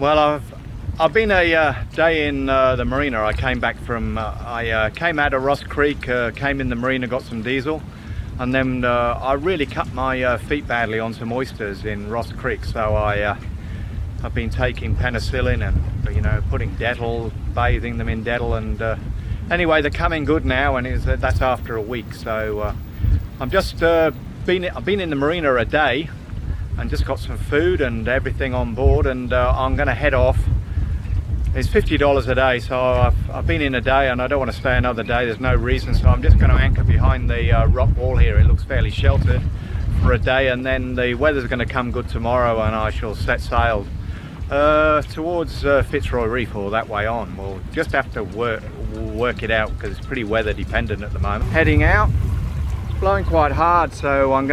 Well, I've been a day in the marina. I came back from I came out of Ross Creek, came in the marina, got some diesel, and then I really cut my feet badly on some oysters in Ross Creek. So I've been taking penicillin and, you know, putting Dettol, bathing them in Dettol, and anyway, they're coming good now, and that's after a week. So I've been in the marina a day and just got some food and everything on board, and I'm going to head off. It's $50 a day, so I've been in a day and I don't want to stay another day. There's no reason, so I'm just going to anchor behind the rock wall here. It looks fairly sheltered for a day, and then the weather's going to come good tomorrow and I shall set sail towards Fitzroy Reef, or that way on. We'll just have to work it out because it's pretty weather dependent at the moment. Heading out, it's blowing quite hard, so I'm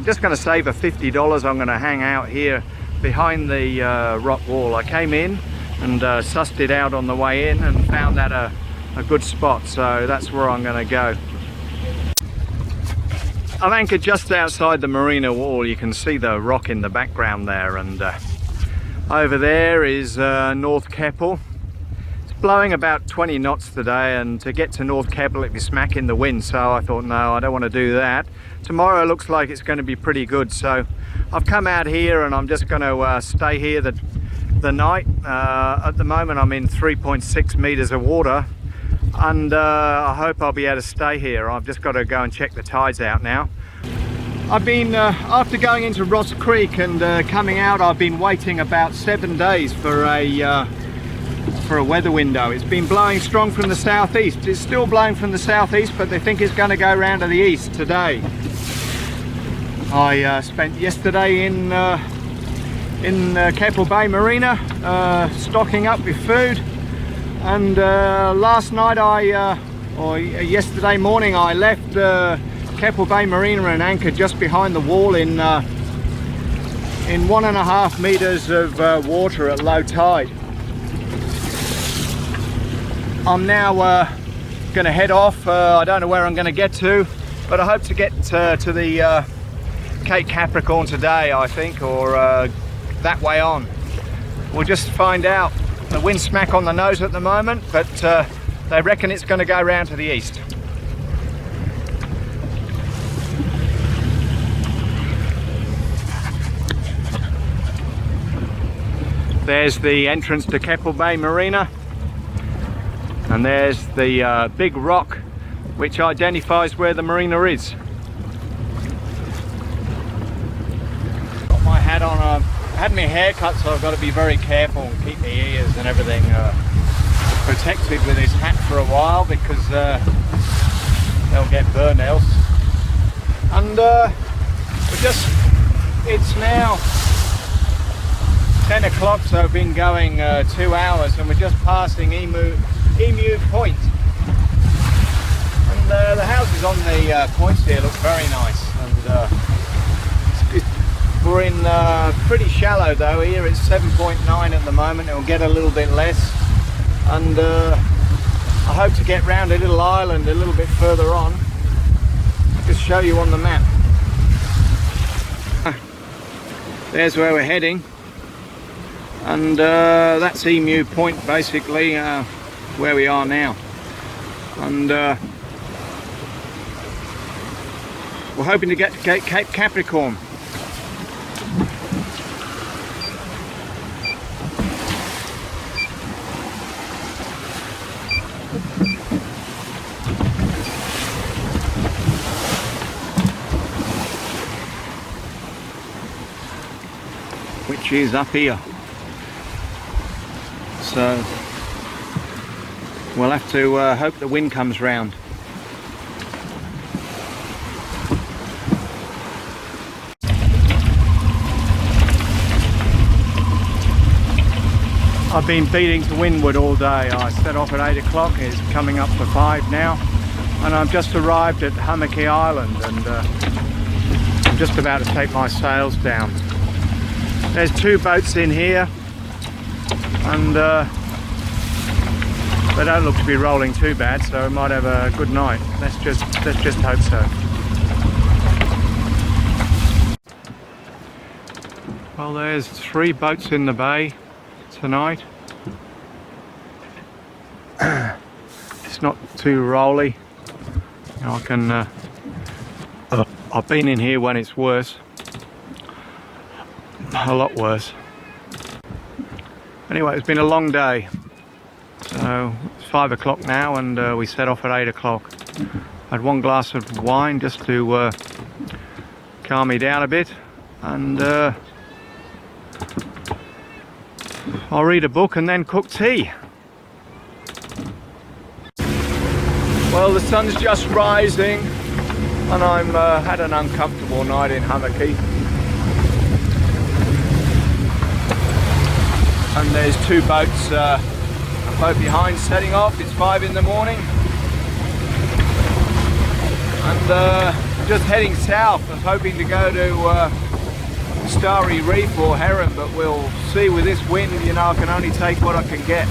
just gonna save a $50. I'm gonna hang out here behind the rock wall. I came in and sussed it out on the way in and found that a good spot, so that's where I'm gonna go. I'm anchored just outside the marina wall. You can see the rock in the background there, and over there is North Keppel. It's blowing about 20 knots today, and to get to North Keppel it'd be smacking the wind, so I thought, no, I don't want to do that. Tomorrow looks like it's going to be pretty good, so I've come out here and I'm just going to stay here the night. At the moment I'm in 3.6 meters of water, and I hope I'll be able to stay here. I've just got to go and check the tides out now. I've been, after going into Ross Creek and coming out, I've been waiting about 7 days for a weather window. It's been blowing strong from the southeast. It's still blowing from the southeast, but they think it's going to go round to the east today. I spent yesterday in Keppel Bay Marina stocking up with food, and last night or yesterday morning I left Keppel Bay Marina and anchored just behind the wall in 1.5 meters of water at low tide. I'm now going to head off. I don't know where I'm going to get to, but I hope to get to the Cape Capricorn today, I think, or that way on. We'll just find out. The wind's smack on the nose at the moment, but they reckon it's going to go round to the east. There's the entrance to Keppel Bay Marina, and there's the big rock which identifies where the marina is. Got my hat on. I had my hair cut, so I've got to be very careful and keep my ears and everything protected with this hat for a while, because they'll get burned else. And it's now 10 o'clock, so I've been going 2 hours, and we're just passing Emu Point. And the houses on the points here look very nice, and we're in pretty shallow though. Here it's 7.9 at the moment. It'll get a little bit less, and I hope to get round a little island a little bit further on. I'll just show you on the map. There's where we're heading, and that's Emu Point, basically where we are now. And we're hoping to get to Cape Capricorn. Which is up here. So we'll have to hope the wind comes round. I've been beating to windward all day. I set off at 8 o'clock, it's coming up for 5 now, and I've just arrived at Hummocky Island, and I'm just about to take my sails down. There's 2 boats in here, and they don't look to be rolling too bad, so we might have a good night. Let's just hope so. Well, there's 3 boats in the bay. tonight. It's not too rolly. I can. I've been in here when it's worse, a lot worse. Anyway, it's been a long day. So it's 5 o'clock now, and we set off at 8 o'clock. I had one glass of wine just to calm me down a bit, and I'll read a book and then cook tea. Well, the sun's just rising, and I'm had an uncomfortable night in Hummocky. And there's two boats, a boat behind setting off. It's 5 in the morning, and just heading south. I was hoping to go to Starry Reef or Heron, but we'll see. With this wind, you know, I can only take what I can get.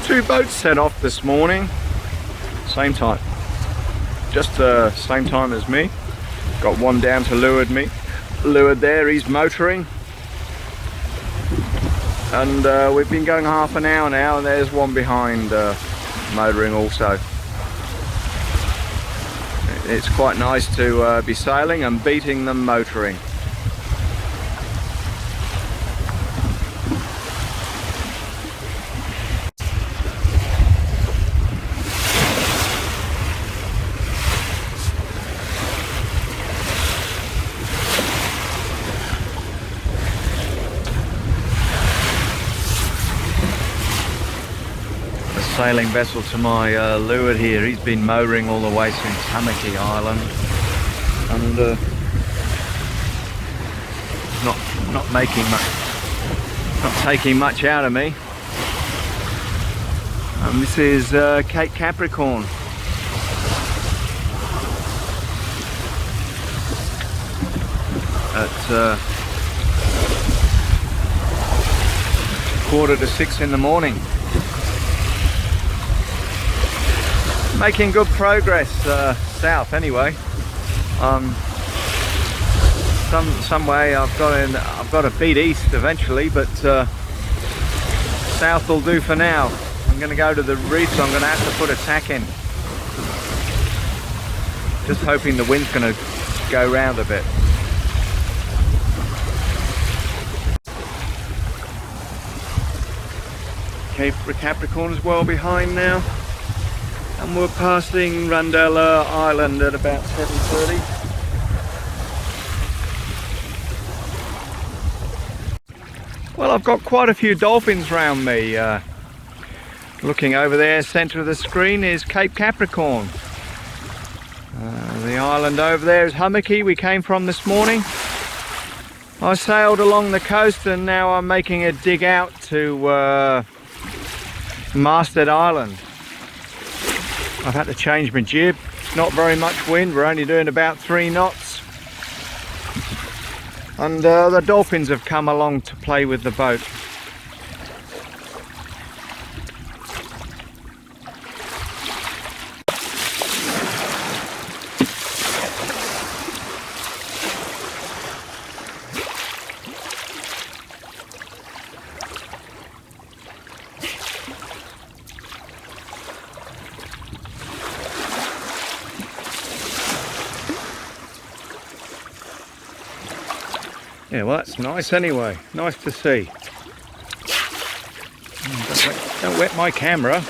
Two boats set off this morning, same time, just same time as me. Got one down to leeward there, he's motoring, and we've been going half an hour now, and there's one behind motoring also. It's quite nice to be sailing and beating them motoring. Sailing vessel to my leeward here. He's been motoring all the way since Hummocky Island, and not making much, not taking much out of me. And this is Cape Capricorn. At 5:45 in the morning. Making good progress south anyway. Some way I've got to beat east eventually, but south will do for now. I'm going to go to the reef, so I'm going to have to put a tack in. Just hoping the wind's going to go round a bit. Cape Capricorn is well behind now. And we're passing Rundella Island at about 7:30. Well, I've got quite a few dolphins around me. Looking over there, centre of the screen is Cape Capricorn. The island over there is Hummocky, we came from this morning. I sailed along the coast, and now I'm making a dig out to Mast Island. I've had to change my jib. Not very much wind, we're only doing about 3 knots. And the dolphins have come along to play with the boat. Yeah, well, that's nice anyway. Nice to see. Don't wet my camera.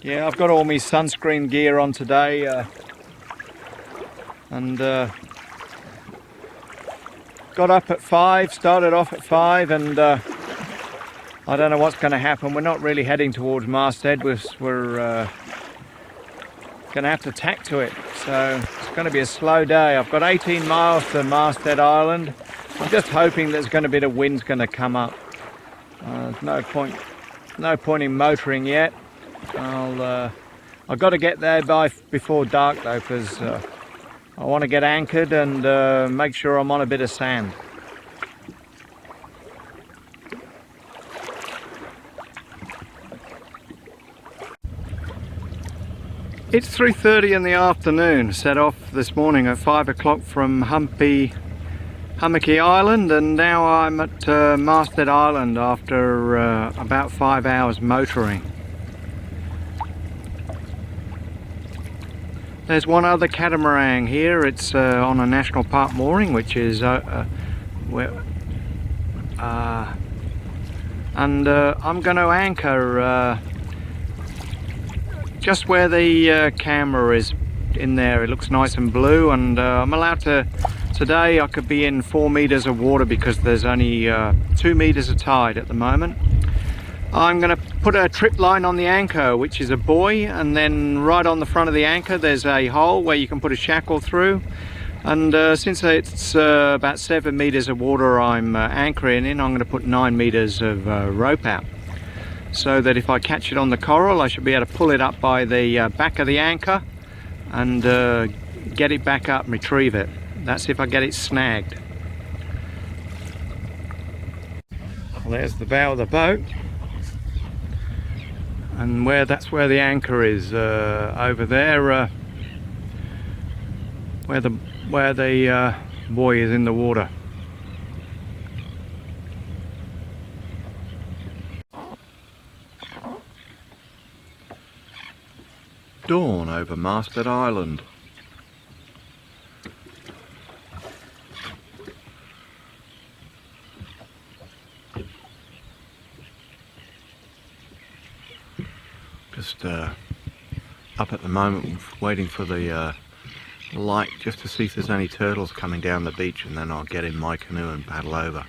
Yeah, I've got all my sunscreen gear on today, and got up at 5, started off at 5, and I don't know what's going to happen. We're not really heading towards Masthead. We're going to have to tack to it, so it's going to be a slow day. I've got 18 miles to Masthead Island. I'm just hoping there's going to be the wind's going to come up. There's no point in motoring yet. I've got to get there before dark though, because I want to get anchored and make sure I'm on a bit of sand. It's 3:30 in the afternoon. Set off this morning at 5 o'clock from Hummocky Island, and now I'm at Masthead Island after about 5 hours motoring. There's one other catamaran here. It's on a national park mooring, which is I'm going to anchor just where the camera is in there. It looks nice and blue, and I'm allowed to, today I could be in 4 meters of water because there's only 2 meters of tide at the moment. I'm going to put a trip line on the anchor, which is a buoy, and then right on the front of the anchor there's a hole where you can put a shackle through. And since it's about 7 meters of water I'm anchoring in, I'm going to put 9 meters of rope out, so that if I catch it on the coral I should be able to pull it up by the back of the anchor and get it back up and retrieve it. That's if I get it snagged. Well, there's the bow of the boat, and that's where the anchor is, over there, where the buoy is in the water. Dawn over Masthead Island. Just up at the moment waiting for the light just to see if there's any turtles coming down the beach, and then I'll get in my canoe and paddle over.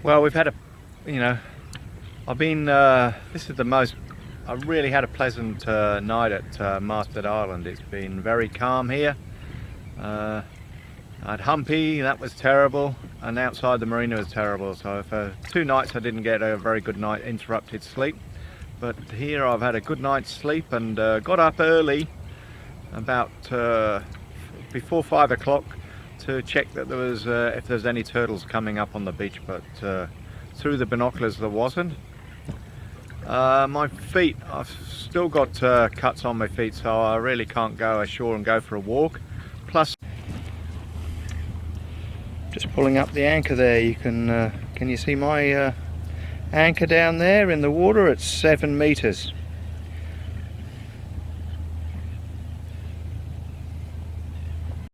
Well, we've had this is the most, I've really had a pleasant night at Masthead Island. It's been very calm here. At Humpy, that was terrible, and outside the marina was terrible. So for 2 nights I didn't get a very good night, interrupted sleep. But here I've had a good night's sleep, and got up early, about before 5 o'clock, to check that there was if there's any turtles coming up on the beach, but through the binoculars there wasn't. My feet, I've still got cuts on my feet, so I really can't go ashore and go for a walk. Plus, just pulling up the anchor there, you can you see my anchor down there in the water? It's 7 meters.